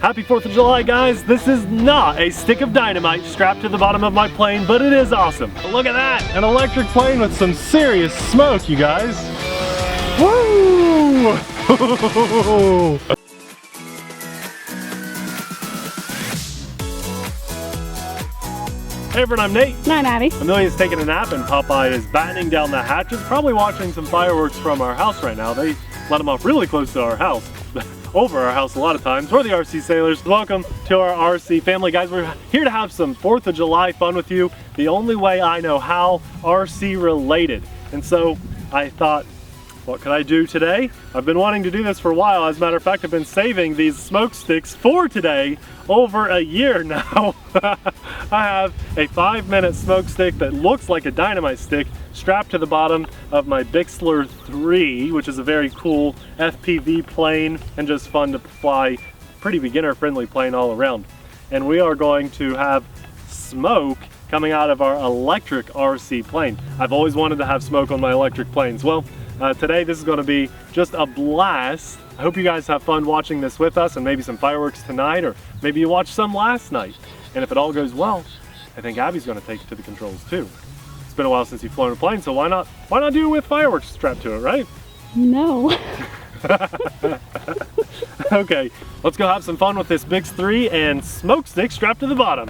Happy 4th of July, guys. This is not a stick of dynamite strapped to the bottom of my plane, but it is awesome. Look at that, an electric plane with some serious smoke, you guys. Woo! Hey everyone, I'm Nate. And I'm Abby. Amelia's taking a nap and Popeye is battening down the hatches, probably watching some fireworks from our house right now. They let them off really close to our house, over our house a lot of times. We're the RC Sailors. Welcome to our RC family, guys. We're here to have some 4th of July fun with you, the only way I know how, RC related. And so I thought, what could I do today? I've been wanting to do this for a while. As a matter of fact, I've been saving these smoke sticks for today over a year now. I have a 5-minute smoke stick that looks like a dynamite stick strapped to the bottom of my Bixler 3, which is a very cool FPV plane and just fun to fly, pretty beginner friendly plane all around. And we are going to have smoke coming out of our electric RC plane. I've always wanted to have smoke on my electric planes. Well, today this is going to be just a blast. I hope you guys have fun watching this with us, and maybe some fireworks tonight, or maybe you watched some last night. And if it all goes well, I think Abby's going to take it to the controls too. It's been a while since you've flown a plane, so why not do it with fireworks strapped to it, right? No. Okay, let's go have some fun with this Bix 3 and smoke stick strapped to the bottom.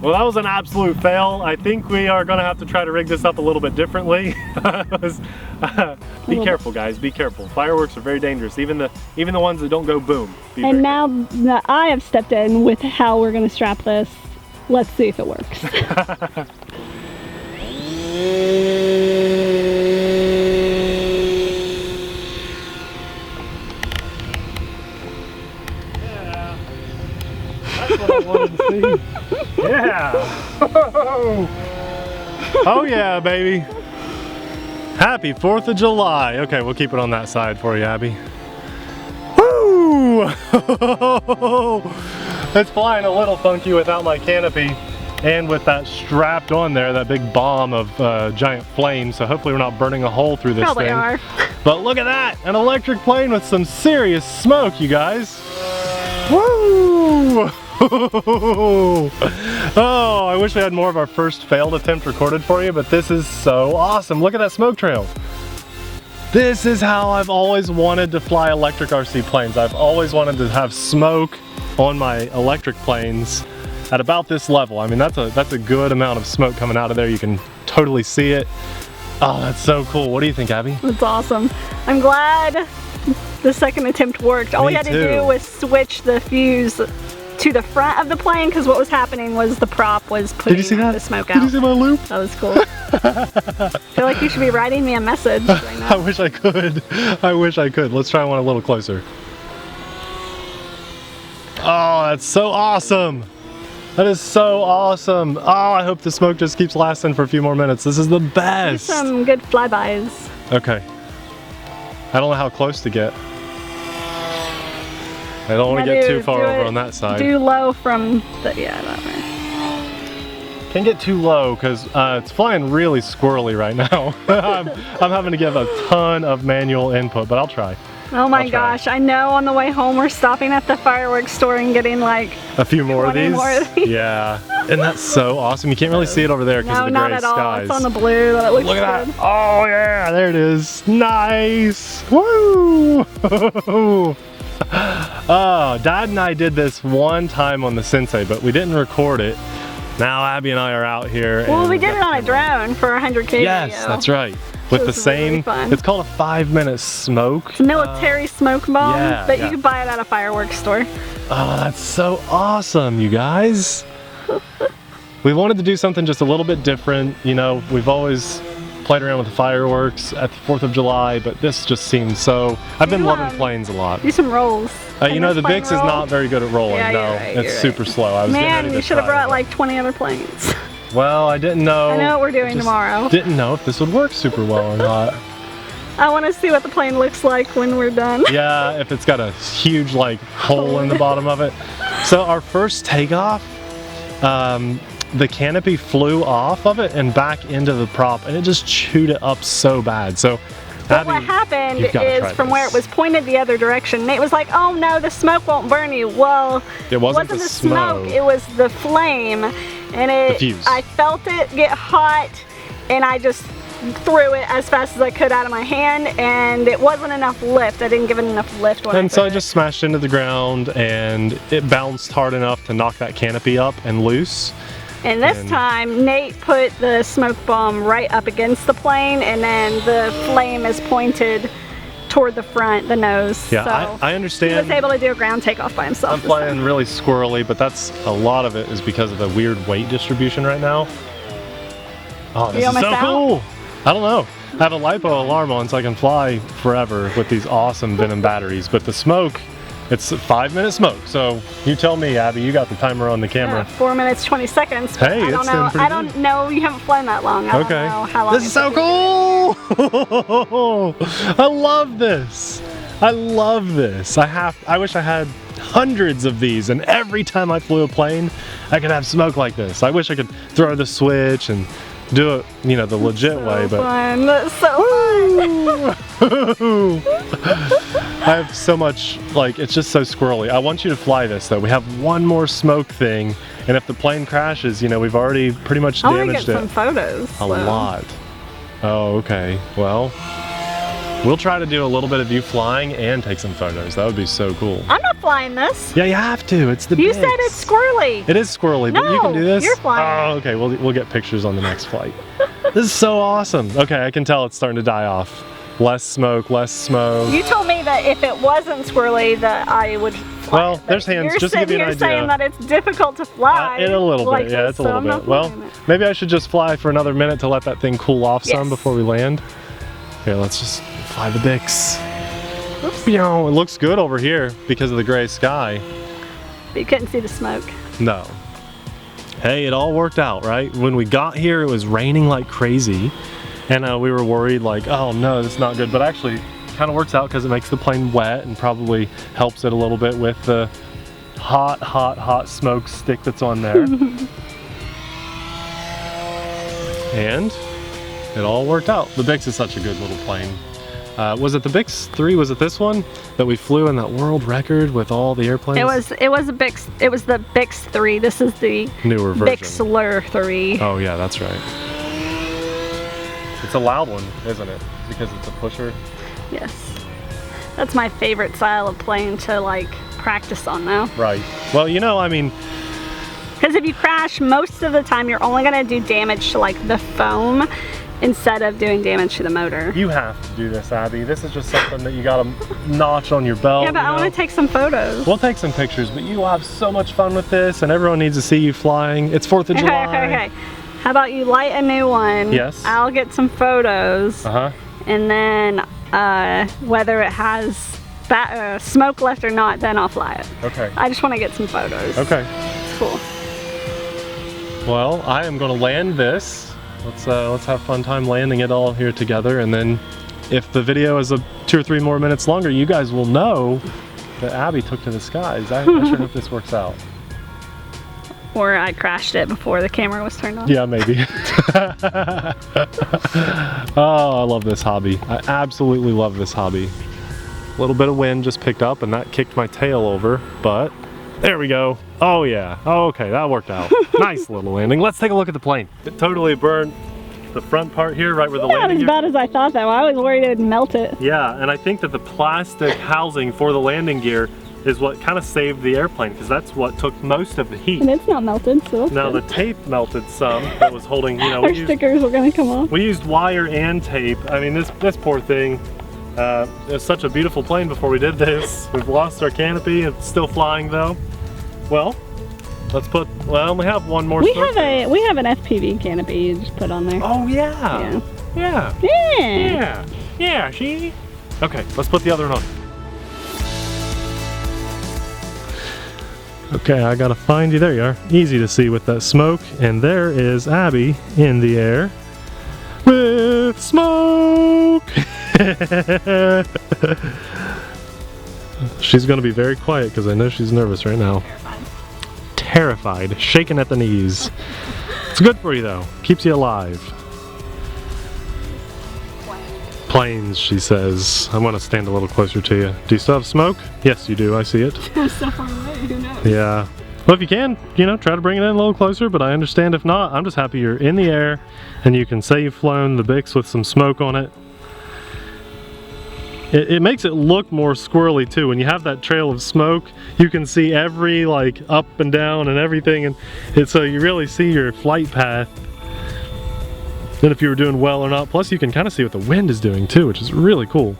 Well, that was an absolute fail. I think we are going to have to try to rig this up a little bit differently. Be careful, guys. Be careful. Fireworks are very dangerous. Even the ones that don't go boom. And now that I have stepped in with how we're going to strap this, let's see if it works. That's what I wanted to see. Yeah! Oh yeah, baby! Happy 4th of July! Okay, we'll keep it on that side for you, Abby. Woo! It's flying a little funky without my canopy and with that strapped on there, that big bomb of giant flames, so hopefully we're not burning a hole through this Probably thing. are. But look at that! An electric plane with some serious smoke, you guys! Woo! Oh, I wish we had more of our first failed attempt recorded for you, but this is so awesome. Look at that smoke trail. This is how I've always wanted to fly electric RC planes. I've always wanted to have smoke on my electric planes at about this level. I mean, that's a good amount of smoke coming out of there. You can totally see it. Oh, that's so cool. What do you think, Abby? That's awesome. I'm glad the second attempt worked. All we had to do was switch the fuse to the front of the plane, because what was happening was the prop was putting the smoke out. Did you see my loop? That was cool. I feel like you should be writing me a message right now. I wish I could. I wish I could. Let's try one a little closer. Oh, that's so awesome. That is so awesome. Oh, I hope the smoke just keeps lasting for a few more minutes. This is the best. Do some good flybys. Okay. I don't know how close to get. I don't want to get too far over on that side. Do low from the, yeah, that way. Can't get too low because it's flying really squirrely right now. I'm having to give a ton of manual input, but I'll try. Oh my gosh, I know on the way home we're stopping at the fireworks store and getting like a few more of these. Yeah, and that's so awesome. You can't really see it over there because of the gray skies. No, not at all. It's on the blue that it looks Look at good. that. Oh yeah, there it is. Nice. Woo! Oh, Dad and I did this one time on the Sensei, but we didn't record it. Now Abby and I are out here. Well, we did it on a drone for 100K video. Yes, that's right. With the same, really it's called a 5-minute smoke. It's a military smoke bomb, yeah, but you can buy it at a fireworks store. Oh, that's so awesome, you guys. We wanted to do something just a little bit different. You know, we've always played around with the fireworks at the 4th of July, but this just seems so, I've been loving planes a lot. Do some rolls. You know, the Bix is not very good at rolling. Yeah, no, right, it's super slow. I was Man, you should have brought like 20 other planes. Well, I didn't know. I know what we're doing tomorrow. Didn't know if this would work super well or not. I want to see what the plane looks like when we're done. Yeah, if it's got a huge like hole in the bottom of it. So our first takeoff, the canopy flew off of it and back into the prop, and it just chewed it up so bad. So but what happened is from where it was pointed the other direction, Nate was like, oh no, the smoke won't burn you. Well, it wasn't the smoke, it was the flame. And I felt it get hot, and I just threw it as fast as I could out of my hand, and it wasn't enough lift. I didn't give it enough lift. And so I just smashed into the ground, and it bounced hard enough to knock that canopy up and loose. And this time, Nate put the smoke bomb right up against the plane, and then the flame is pointed toward the front, the nose. Yeah, so I understand. He was able to do a ground takeoff by himself. I'm flying really squirrely, but that's a lot of it is because of the weird weight distribution right now. Oh, this is so cool. I don't know. I have a LiPo alarm on so I can fly forever with these awesome Venom batteries, but the smoke, it's a 5-minute smoke. So you tell me, Abby, you got the timer on the camera. 4 minutes, 20 seconds. Hey, I don't know. I don't know. You haven't flown that long. I don't know how long. This is so cool. I love this. I love this. I wish I had hundreds of these, and every time I flew a plane, I could have smoke like this. I wish I could throw the switch and do it, you know, the legit way, but fun. That's so fun. I have so much, like, it's just so squirrely. I want you to fly this though. We have one more smoke thing, and if the plane crashes, you know, we've already pretty much damaged it. I want to get some photos. A lot. Oh, okay. Well, we'll try to do a little bit of you flying and take some photos. That would be so cool. I'm not flying this. Yeah, you have to. It's the You said it's squirrely. It is squirrely, but you can do this. You're flying. Oh, okay. We'll get pictures on the next flight. This is so awesome. Okay, I can tell it's starting to die off. Less smoke, less smoke. You told me that if it wasn't squirrely that I would fly. Well, there's hands. Just to give you an idea. You're saying that it's difficult to fly. In a little bit, yeah, it's a little bit. Well, maybe I should just fly for another minute to let that thing cool off some before we land. Okay, let's just fly the Bix. Oops. You know, it looks good over here because of the gray sky. But you couldn't see the smoke. No. Hey, it all worked out, right? When we got here, it was raining like crazy. And we were worried like, oh no, that's not good. But actually, it kind of works out because it makes the plane wet and probably helps it a little bit with the hot smoke stick that's on there. And it all worked out. The Bix is such a good little plane. Was it the Bix 3? Was it this one that we flew in that world record with all the airplanes? It was a Bix. It was the Bix 3. This is the newer version. Bixler 3. Oh yeah, that's right. It's a loud one, isn't it? Because it's a pusher. Yes. That's my favorite style of plane to like practice on though. Right. Well, you know, I mean, because if you crash, most of the time you're only going to do damage to like the foam instead of doing damage to the motor. You have to do this, Abby. This is just something that you got to notch on your belt. Yeah, but I want to take some photos. We'll take some pictures, but you will have so much fun with this, and everyone needs to see you flying. It's 4th of July. Okay. How about you light a new one? Yes. I'll get some photos. And then whether it has smoke left or not, then I'll fly it. Okay. I just want to get some photos. Okay. Cool. Well, I am going to land this. Let's have fun time landing it all here together, and then if the video is 2 or 3 more minutes longer, you guys will know that Abby took to the skies. I sure hope this works out. Or I crashed it before the camera was turned on. Yeah, maybe. Oh, I love this hobby. I absolutely love this hobby. A little bit of wind just picked up and that kicked my tail over, but there we go. Oh yeah, oh, okay, that worked out. Nice little landing. Let's take a look at the plane. It totally burned the front part here, right where the landing gear. Not as bad as I thought though. I was worried it would melt it. Yeah, and I think that the plastic housing for the landing gear is what kind of saved the airplane, because that's what took most of the heat. And it's not melted, so now the tape melted some that was holding, you know, our stickers were gonna come off. We used wire and tape. I mean, this poor thing, it was such a beautiful plane before we did this. We've lost our canopy. It's still flying though. Well, let's put, well, we have one more. We have an FPV canopy you just put on there. Oh yeah. Yeah, see? Okay, let's put the other one on. Okay, I gotta find you. There you are. Easy to see with that smoke. And there is Abby in the air with smoke. She's gonna be very quiet because I know she's nervous right now. Terrified, shaking at the knees. It's good for you though. Keeps you alive. Planes, she says. I'm gonna stand a little closer to you. Do you still have smoke? Yes, you do. I see it. So far away, who knows? Yeah. Well, if you can, you know, try to bring it in a little closer, but I understand if not. I'm just happy you're in the air and you can say you've flown the Bix with some smoke on it. It makes it look more squirrely too. When you have that trail of smoke, you can see every like up and down and everything, and so you really see your flight path. And if you were doing well or not. Plus you can kind of see what the wind is doing too, which is really cool.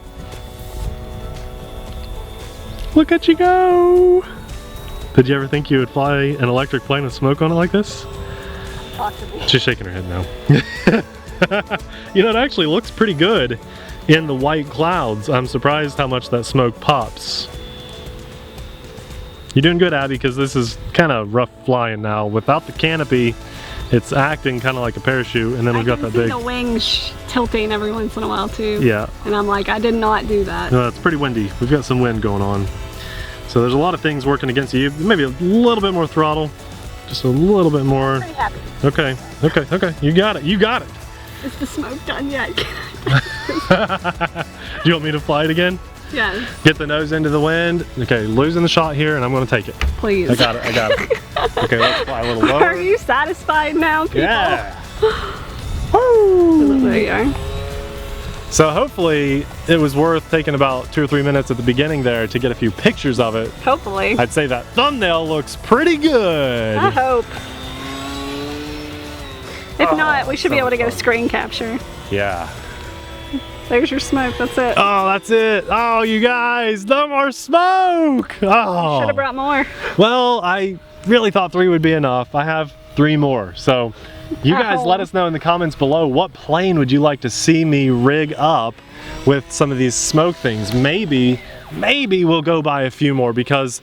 Look at you go! Did you ever think you would fly an electric plane with smoke on it like this? Possibly. She's shaking her head now. You know, it actually looks pretty good in the white clouds. I'm surprised how much that smoke pops. You're doing good, Abby, because this is kind of rough flying now. Without the canopy, it's acting kind of like a parachute, and then we've got that big... the wings tilting every once in a while too. Yeah. And I'm like, I did not do that. No, it's pretty windy. We've got some wind going on. So there's a lot of things working against you. Maybe a little bit more throttle. Just a little bit more. I'm pretty happy. Okay, okay, okay. You got it, you got it. Is the smoke done yet? Do you want me to fly it again? Yes. Get the nose into the wind. Okay, losing the shot here, and I'm going to take it. Please. I got it, I got it. Okay, let's fly a little lower. Are you satisfied now, people? Yeah. Woo! There you are. So hopefully it was worth taking about 2 or 3 minutes at the beginning there to get a few pictures of it. Hopefully. I'd say that thumbnail looks pretty good. I hope. If not, we should be able to get a screen capture. Yeah. There's your smoke, that's it. Oh, that's it. Oh, you guys, no more smoke. Oh. Should have brought more. Well, I really thought 3 would be enough. I have 3 more. So you guys let us know in the comments below, what plane would you like to see me rig up with some of these smoke things? Maybe we'll go buy a few more, because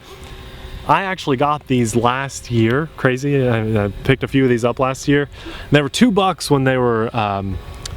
I actually got these last year. Crazy, I picked a few of these up last year. They were $2 when they were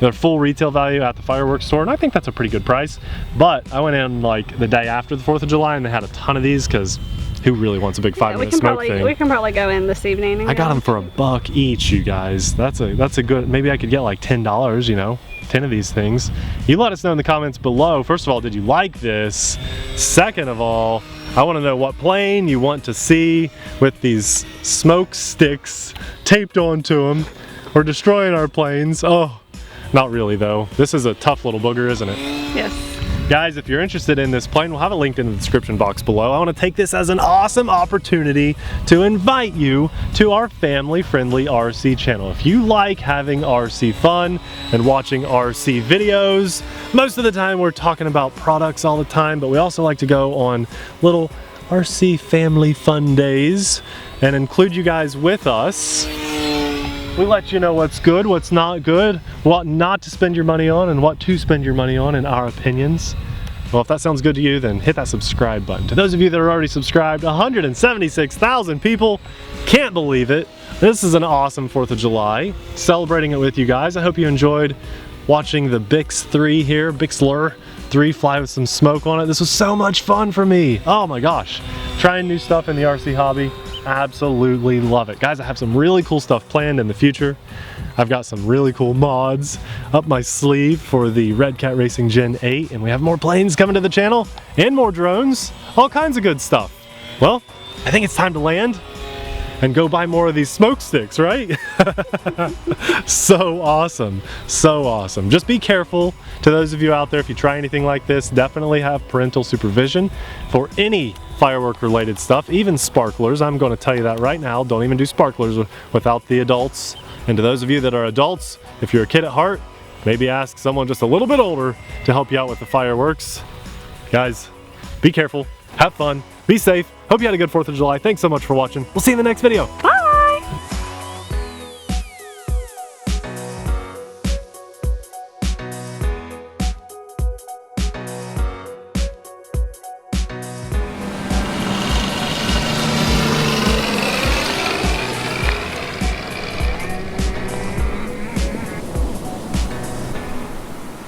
their full retail value at the fireworks store, and I think that's a pretty good price. But I went in like the day after the 4th of July and they had a ton of these, because who really wants a big 5-minute smoke thing? We can probably go in this evening. And I got them for $1 each, you guys. That's a good, maybe I could get like $10, you know, 10 of these things. You let us know in the comments below. First of all, did you like this? Second of all, I want to know what plane you want to see with these smoke sticks taped onto them, or destroying our planes. Oh, not really though. This is a tough little booger, isn't it? Yes. Guys, if you're interested in this plane, we'll have it linked in the description box below. I want to take this as an awesome opportunity to invite you to our family-friendly RC channel. If you like having RC fun and watching RC videos, most of the time we're talking about products all the time, but we also like to go on little RC family fun days and include you guys with us. We let you know what's good, what's not good, what not to spend your money on, and what to spend your money on in our opinions. Well, if that sounds good to you, then hit that subscribe button. To those of you that are already subscribed, 176,000 people. Can't believe it. This is an awesome 4th of July. Celebrating it with you guys. I hope you enjoyed watching the Bix 3 here, Bixler 3 fly with some smoke on it. This was so much fun for me. Oh my gosh. Trying new stuff in the RC hobby. Absolutely love it. Guys, I have some really cool stuff planned in the future. I've got some really cool mods up my sleeve for the Red Cat Racing Gen 8, and we have more planes coming to the channel and more drones, all kinds of good stuff. Well, I think it's time to land and go buy more of these smoke sticks, right? So awesome, so awesome. Just be careful. To those of you out there, if you try anything like this, definitely have parental supervision for any firework related stuff, even sparklers. I'm going to tell you that right now. Don't even do sparklers without the adults. And to those of you that are adults, if you're a kid at heart, maybe ask someone just a little bit older to help you out with the fireworks. Guys, be careful, have fun, be safe. Hope you had a good 4th of July. Thanks so much for watching. We'll see you in the next video. Bye.